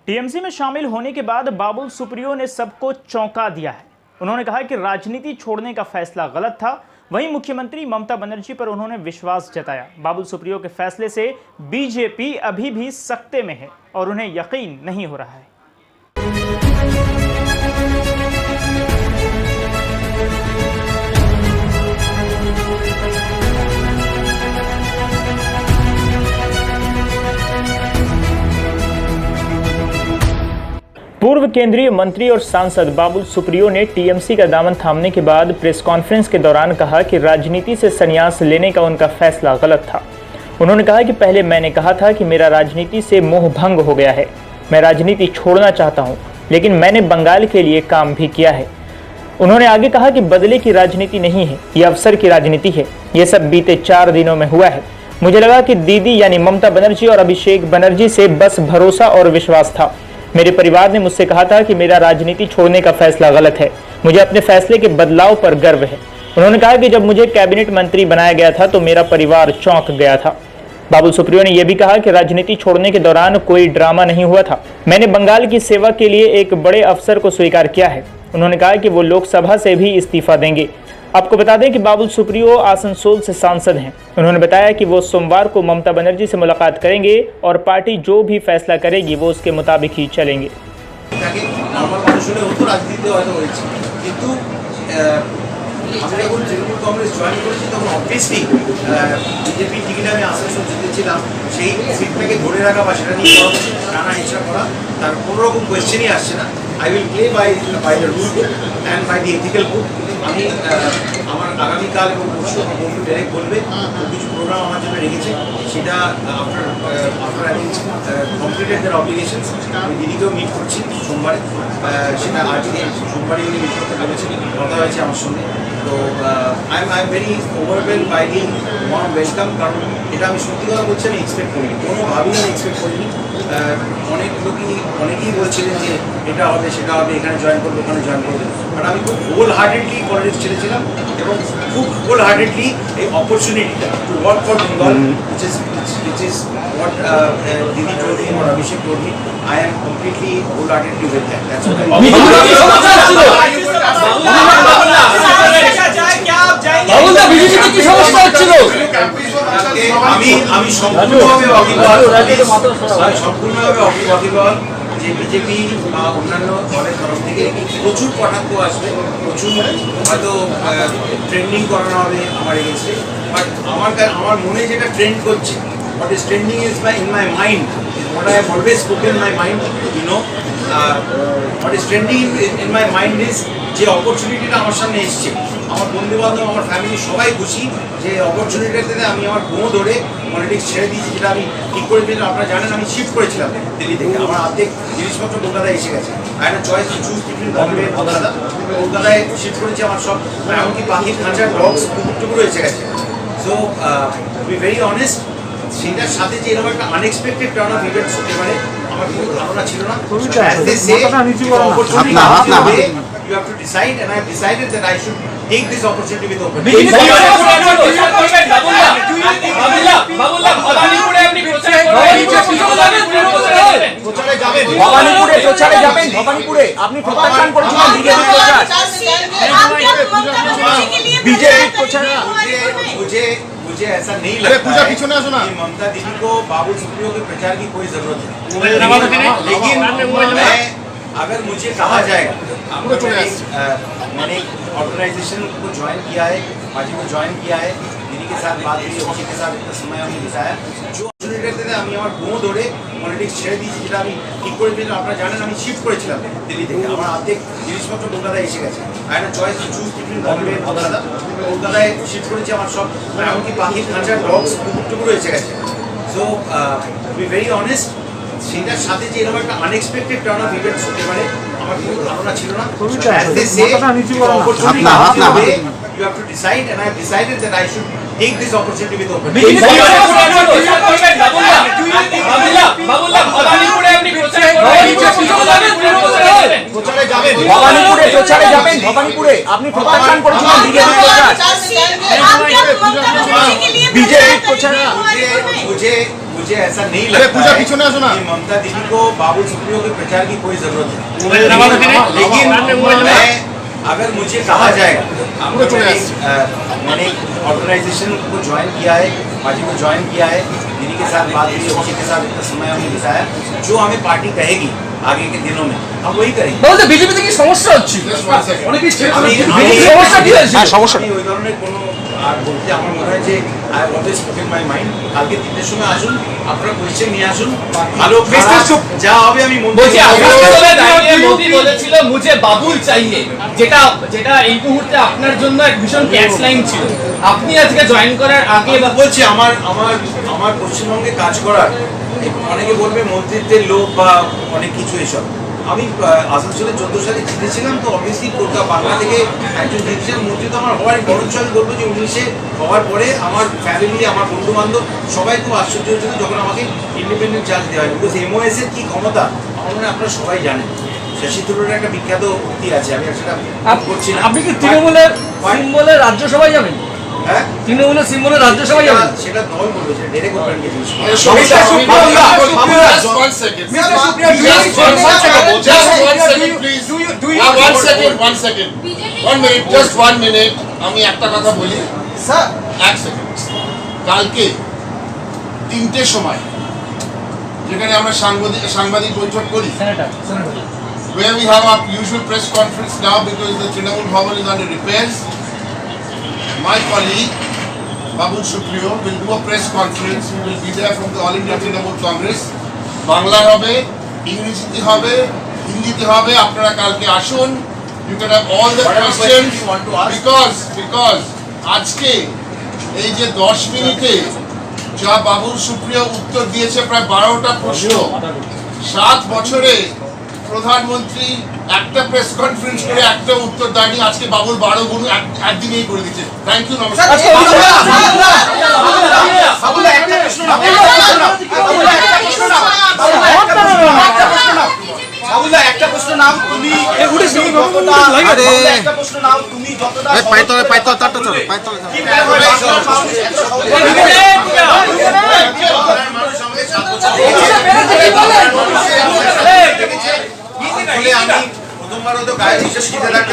TMC में शामिल होने के बाद बाबुल सुप्रियो ने सबको चौंका दिया है। उन्होंने कहा कि राजनीति छोड़ने का फैसला गलत था। वहीं मुख्यमंत्री ममता बनर्जी पर उन्होंने विश्वास जताया। बाबुल सुप्रियो के फैसले से बीजेपी अभी भी सकते में है और उन्हें यकीन नहीं हो रहा है। पूर्व केंद्रीय मंत्री और सांसद बाबुल सुप्रियो ने टीएमसी का दामन थामने के बाद प्रेस कॉन्फ्रेंस के दौरान कहा कि राजनीति से संन्यास लेने का उनका फैसला गलत था। उन्होंने कहा कि पहले मैंने कहा था कि मेरा राजनीति से मोह भंग हो गया है, मैं राजनीति छोड़ना चाहता हूं, लेकिन मैंने बंगाल के लिए काम भी किया है। उन्होंने आगे कहा कि बदले की राजनीति नहीं है, ये अवसर की राजनीति है। ये सब बीते 4 दिनों में हुआ है। मुझे लगा कि दीदी यानी ममता बनर्जी और अभिषेक बनर्जी से बस भरोसा और विश्वास था। मेरे परिवार ने मुझसे कहा था कि मेरा राजनीति छोड़ने का फैसला गलत है। मुझे अपने फैसले के बदलाव पर गर्व है। उन्होंने कहा कि जब मुझे कैबिनेट मंत्री बनाया गया था तो मेरा परिवार चौंक गया था। बाबुल सुप्रियो ने यह भी कहा कि राजनीति छोड़ने के दौरान कोई ड्रामा नहीं हुआ था। मैंने बंगाल की सेवा के लिए एक बड़े अफसर को स्वीकार किया है। उन्होंने कहा कि वो लोकसभा से भी इस्तीफा देंगे। आपको बता दें कि बाबुल सुप्रियो आसनसोल से सांसद हैं। उन्होंने बताया कि वो सोमवार को ममता बनर्जी से मुलाकात करेंगे और पार्टी जो भी फैसला करेगी वो उसके मुताबिक ही चलेंगे। আমরা যখন তৃণমূল কংগ্রেস জয়েন করেছি তখন অবভিয়াসলি বিজেপি টিকিটে আমি আসানসোল জিতেছিলাম, সেই সিটটাকে ধরে রাখা বা সেটা নিয়ে টানা হেঁচড়া করা তার কোনো রকম কোয়েশ্চেনই আসছে না। I will play by the rule book and by the ethical book. আমি আমার আগামীকাল এবং পরশু আমার বন্ধু ডাইরেক্ট বলবে কিছু প্রোগ্রাম আমার জন্য রেখেছে, সেটা আপনার কমপ্লিটেড দ্যার অব্লিগেশনস। আমি দিদিকেও মিট করছি সোমবারে, সেটা আজকে সোমবারে মিট করতে বলেছি, কথা হয়েছে আমার সঙ্গে। তো I am very overwhelmed by the warm welcome, কারণ এটা আমি সত্যি কথা বলছি আমি এক্সপেক্ট করিনি, কোনোভাবেই আমি এক্সপেক্ট করিনি। অনেকেই বলছিলেন যে এটা হবে সেটা হবে, এখানে জয়েন করবে ওখানে জয়েন করবে, বাট আমি খুব হোল হার্টেডলি পলিটিক্স ছেড়েছিলাম এবং খুব হোল হার্টেডলি এই অপরচুনিটিটা to work for Bengal which is what Didi told me or Abhishek told me. I am completely wholeheartedly with that. That's what আমি সম্পূর্ণভাবে ওয়াকিবহাল যে বিজেপি বা অন্যান্য দলের তরফ থেকে প্রচুর কটাক্ষ আসবে, প্রচুর হয়তো ট্রেন্ডিং করানো হবে আমার এগেন্সটে। বাট আমার মনে যেটা ট্রেন্ড করছে, what is trending is in my mind, is what I have always spoken in my mind, you know. What is trending in my mind is যে অপরচুনিটিটা আমার সামনে এসছে, আমার বন্ধু বান্ধব আমার ফ্যামিলি সবাই খুশি যে অপরচুনিটিতে আমি আমার গো ধরে পলিটিক্স ছেড়ে দিয়েছি, যেটা আমি ঠিক করে দিয়েছিলাম। আপনারা জানেন আমি শিফট করেছিলাম দিল্লি থেকে, আমার অর্ধেক জিনিসপত্র কলকাতায় এসে গেছে। I had choice to choose between Bombay and Kolkata. কলকাতায় শিফট করেছি, আমার সব এমনকি পাখির খাঁচার ডগস কুকুরটুকুরও এসে গেছে। So to be very honest, সেটার সাথে যে এরকম একটা আনএক্সপেক্টেড টার্ন অফ ইভেন্টস হতে পারে আমার কোনো ধারণা ছিল না। You have to decide, and I have decided that I should take this opportunity with open mind. मुझे ऐसा नहीं लगता है कि ममता दीदी को बाबुल सुप्रियो के प्रचार की कोई जरूरत है, लेकिन अगर मुझे कहा जाएगा, मैंने एक ऑर्गेनाइजेशन को ज्वाइन किया है, पार्टी को ज्वाइन किया है, दीदी के साथ बात हुई, उसी के साथ इतना समय हमने बिताया। जो অপরচুনিটিতে আমি আমার গো ধরে পলিটিক্স ছেড়ে দিয়েছি, যেটা আমি ঠিক করে দিয়েছিলাম। আপনারা জানেন আমি শিফট করেছিলাম দিল্লি থেকে, আমার অর্ধেক জিনিসপত্র কলকাতায় এসে গেছে। I had choice to choose between Bombay and Kolkata. কলকাতায় শিফট করেছি, আমার সব এমনকি পাখির খাঁচার ডগস কুকুরটুকুরও এসে গেছে। So to be very honest, সেটার সাথে যে এরকম একটা আনএক্সপেক্টেড টার্ন অফ ইভেন্টস হতে পারে আমার কোনো ধারণা ছিল না। You have to decide, and I have decided that I should take this opportunity with open mind. প্রচারে যাবেন ভবানীপুরে প্রচারে যাবেন, ভবানীপুরে আপনি প্রত্যাখ্যান করেছিলেন বিজেপি প্রচার, बीजेपी प्रचार। मुझे ऐसा नहीं लगता है कि ममता दीदी को बाबुल सुप्रियो के प्रचार की कोई जरूरत है, लेकिन मैं अगर मुझे कहा जाएगा, मैंने ऑर्गेनाइजेशन को ज्वाइन किया है, पार्टी को ज्वाइन किया है, दीदी के साथ बात हुई, उसी के साथ इतना समय हमने बिताया, जो हमें पार्टी कहेगी आगे के दिनों में हम वही करेंगे। বলতে বিজেপিতে কি সমস্যা হচ্ছে? অনেকেই সমস্যা কি হয়েছে? সমস্যা ওই ধরনের কোনো আর বলতে আমার মনে হয় যে I have always spoken my mind. কালকে 3টের সময় আসুন, আপনারা কোয়েশ্চেন নিয়ে আসুন, ভালো যা হবে আমি বলছি মোদি বলেছিল মুঝে বাবুল চাইয়ে, যেটা যেটা এই মুহূর্তে আপনার জন্য এক ভীষণ ক্যাচ লাইন ছিল। আপনি আজকে জয়েন করার আগে বলছি আমার আমার আমার পশ্চিমবঙ্গে কাজ করার, অনেকে বলবে মন্ত্রিত্বের লোক বা অনেক কিছু এসব। আমি আসানসোলে 14 সালে জিতেছিলাম, তো অবভিয়াসলি কলকাতা বাংলা থেকে একজন জিতেছিলাম, মন্ত্রী তো আমার হওয়ার বরঞ্চ আমি বলবো যে 19-এ হওয়ার পরে আমার ফ্যামিলি, আমার বন্ধু বান্ধব সবাই খুব আশ্চর্য হয়েছিল যখন আমাকে ইন্ডিপেন্ডেন্ট চার্জ দেওয়া হয়। বিকজ এমওএস এর কি ক্ষমতা আমার মনে হয় আপনারা সবাই জানেন। শশী থরুরের একটা বিখ্যাত উক্তি আছে, আমি সেটা করছি না। আপনি কি তৃণমূলের সিম্বলের রাজ্যসভায় যাবেন? হ্যাঁ, তৃণমূলের সিম্বলের রাজ্যসভায় যাবেন? সেটা দল বলবে, সেটা ডেরে করবেন কিছু। one minute. আমি একটা কথা বলি স্যার, এক সেকেন্ড। কালকে 3টের সময় যেখানে আমরা সাংবাদিক বৈঠক করি, where we have our usual press conference now because the Trinamool Bhavan is under repairs, my colleague Babul Supriyo will do a press conference. He will be there from the All India Trinamool Congress. Bangla হবে, ইংরেজিতে হবে, হিন্দিতে হবে। আপনারা কালকে আসুন, you can have all the questions because আজকে এই যে 10 মিনিটে যা বাবুল সুপ্রিয় উত্তর দিয়েছে, প্রায় 12টা প্রশ্ন, 7 বছরে প্রধানমন্ত্রী একটা প্রেস কনফারেন্স করে একটা উত্তর দেয়নি। আজকে বাবুল 12 গুণ একদিনেই করে দিচ্ছে। থ্যাংক ইউ, নমস্কার। একটা প্রশ্ন নাও, তুমি একটা প্রশ্ন নাও, তুমি যতটা আমি প্রথমবার তো গায়ে শিখতে থাকতে